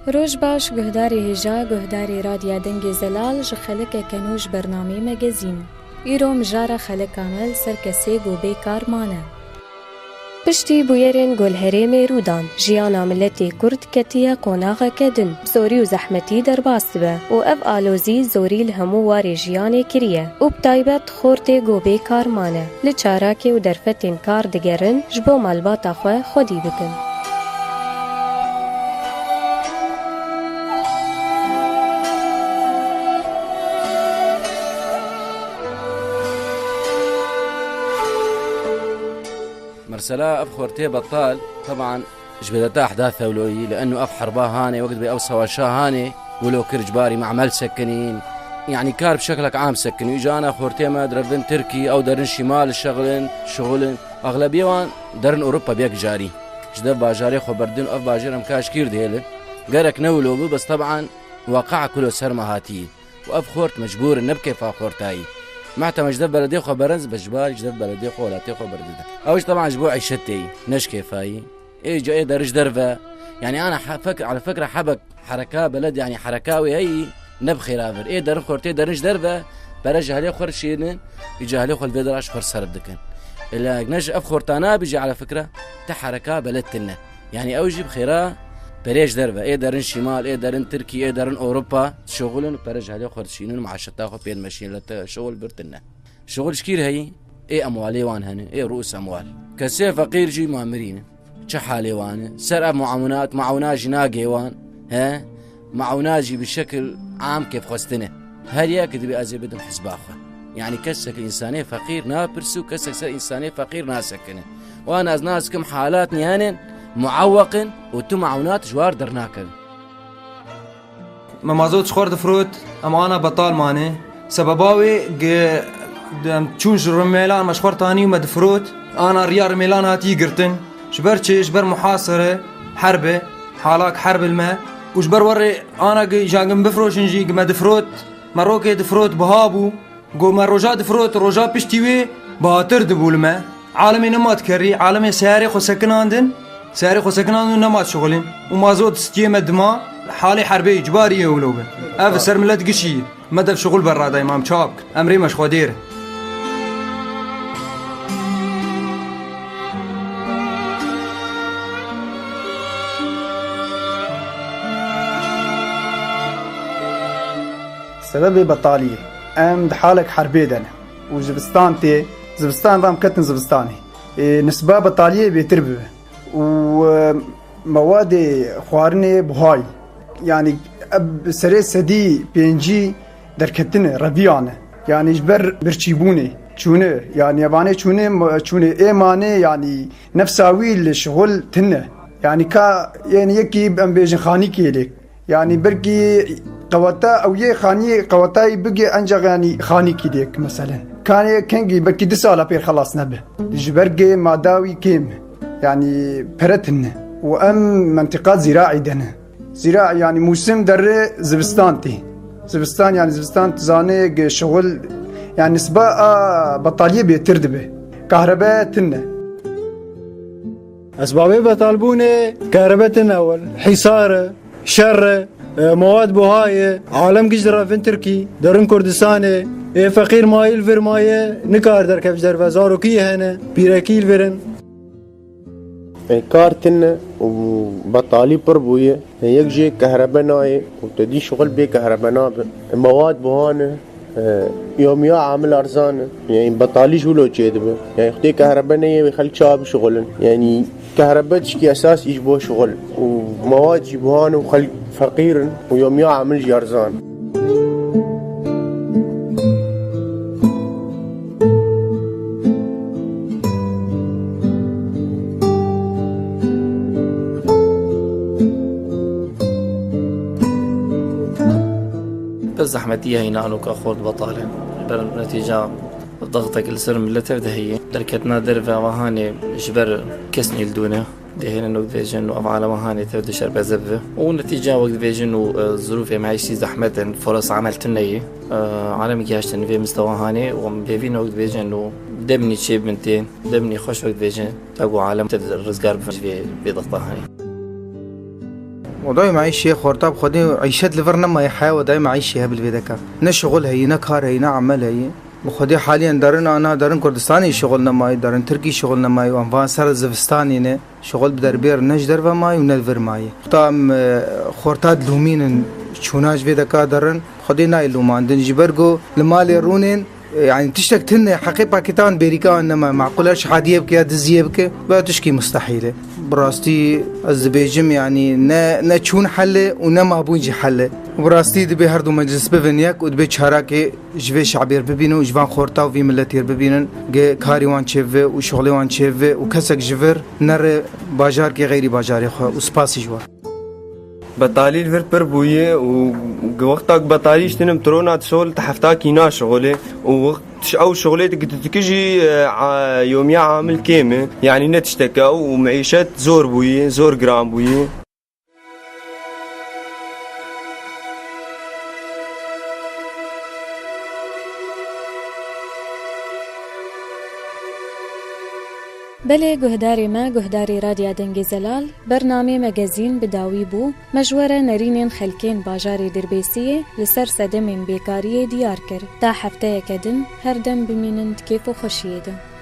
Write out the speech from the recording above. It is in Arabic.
روج باش گهداری هجا گهداری رادیا دنگ زلال جخلک کنوش برنامه مگزین ایرو مجاره خلک کامل سرکسی گوبه کارمانه پشتی بویرین گل هریم رودان جیانا ملتی کرد کتیه قناغ کدن زوری و زحمتی در باست به و اف آلوزی زوری لهمو واری جیانه کریه و بتایبت خورت گوبه کارمانه لچاراکی و درفتین کار دگرن جبو مالبات خواه خودی بکن مرسلا أف خورتي بطال طبعا جبدتها أحداث ثولوية لأنه أف حرباه هاني وقت بي أوسا وشاه هاني ولو كرجباري معمل سكنين يعني كار بشكلك عام سكن يجانا خورتي ما درفن تركي أو درن شمال شغلن أغلبية وان درن أوروبا بيك جاري جدف باجاري خبردن أف باجرم كاش كير ديله قرك نولو بس طبعا واقع كله سرما هاتي وأف خورت مجبور نبكي فا خورتاي معتا مجدف بلدي خو برنز بجبال جدف بلدي خو لاتي خو بردده اوش طبعا جبوع عيشتي نش كيفاي ايجا ايه درج درفه يعني انا على فكره حبك حركه بلد يعني حركاوي هي نبخي رافر ايه در خورتي درج درفه برجع عليه خرشين يجي عليه خو الفيدراش خر سرب دكن الا نج اف خورتانا بيجي على فكره تحركه بلدتنا يعني اوجي بخيرا بريج دربه ايه درن شمال ايه درن تركي ايه درن اوروبا شغلن برجع عليه خرشين معاشتا خو بين ماشين لتا شغل برتنا شغل شكير هي ايه اموالي وان هنا ايه رؤوس اموال كسي فقير جي مؤمرين شحالي وان سرقه معونات جناقي وان ها معوناجي بشكل عام كيف خستنه هل كتبي ازي بدهم حسب اخر يعني كسك الانسانيه فقير نابرسو كسك الانسانيه فقير ناسكنه وانا ناسكم حالاتني هنا معوق وتو معونات جوار درناكل ما مازوت خورد فروت اما انا بطال ماني سبباوي تشون رميلان مشخور تاني ومدفروت انا ريال رميلان هاتي قرتن جبر محاصره حربه حالاك حرب الماء وجبر وري انا جاكم بفروش نجي مدفروت مروكي دفروت بهابو قو مروجا دفروت روجا بشتيوي باتر دبو الماء عالمي نمات كري عالمي ساري خو سكناندن نمات شغلين ومازوت ستيمة دماء حالي حربي اجباري يولوبه اف سرملت قشي مدف شغل برا دا امام شابك امري مش خدير سبب بطالية ام دحالك حربي دنا زبستان ضام كتن زبستاني نسبة بطالية بيتربه ومواد خوارني بهاي يعني سري سدي بينجي دركتنه ربيانه يعني جبر برشيبوني شونه يعني ياباني شونه ايماني يعني نفساوي الشغل تنه يعني يعني يكي ام بيجن خاني كيلك يعني بركي قوتا او يه خاني قوتاي بقي انجا يعني خاني كيديك مثلا كان كنجي بركي 2 سال بير خلاص نبه جبرجي ماداوي كيم يعني برتن وام منطقات زراعي دنا زراعي يعني موسم در زبستان يعني زبستان تزاني شغل يعني نسبة بطالية بيتردبه كهرباء تنه أسبابي بطالبوني كهرباء تنه أول حصار شر مواد بهاية عالم قجرة في تركي درن كردستاني فقير مايل فير مايه نكار در كيف در وزارو كيه هنا بيراكيل فيرن كارتن وبطالي بربوية يكجي كهرباناي وتدي شغل بي كهربانا مواد بهانه يوميا عامل أرزان يعني بطالي شغله جيدبه يعني اختي كهربانية بيخلي شاب شغلن يعني كهرباتش كي أساس يجبه شغل ومواد جيبهانه وخلي فقير ويوميا عامل جارزان زحمتية هنا أنو كأخوض بطالة نتيجة ضغطك السر ملتر دهية دركتنا درفة وهاني جبر كسني الدونة دهينا نوك فيجن وأفعال وهاني تبدو شربة زبة ونتيجة وقت فيجن وظروف معيشتي زحمة فرص عمل تنية عالمي كياشتن في مستوى هاني ومبيفين وقت فيجن ودبني شي بنتين دبني خوش وقت فيجن تقو عالم تبدو الرزقار في ضغطة هاني وضعي معيشي خورتاب خدي عيشت لفرنا ما يحيا وضعي معيشي بالفيدكا نشغل هي نكار هي نعمل هي بخدي حاليا دارن أنا دارن كردستاني شغلنا ماي دارن تركي شغلنا ماي وانفان سر زفستاني نه شغل بدربير نجدر وماي ونلفر ماي طام خورتاد لومين شوناج فيدكا دارن خدي ناي لومان دنجبرجو لمالي رونين يعني تشتك تن حقيقة باكستان بأمريكا إنما معقولش حادية بك دزية بك بتشكي مستحيلة براستي الزبيجم يعني نا تشون حلة ونا بونجي حلة براستي دبي هردو مجلس بفنياك ودبي شهراك جوي شعبير ببينو جوان خورتا وفي ملتير ببينن كاري وان شيفه وشغلي وان شيفه وكسك جفر نر باجار كي غيري باجاري خو وسباسي جوا بطالي الفر بربويه ووقتك بطاليش تنم ترونا تشغل تحفتاكي نا شغله ووقت او شغلتك تكجي يوميا عامل كيمه يعني نتشتكى ومعيشات زور بويه زور جرام بويه بله گهداری ما گهداری رادیا دنگ زلال برنامه مگزین بداوی بو مجوره نرینین خلکین باجاری دربیسیه لسر صدمین بیکاری دیار کر تا هفته کدن هر دم بمینند کیف و خوشیده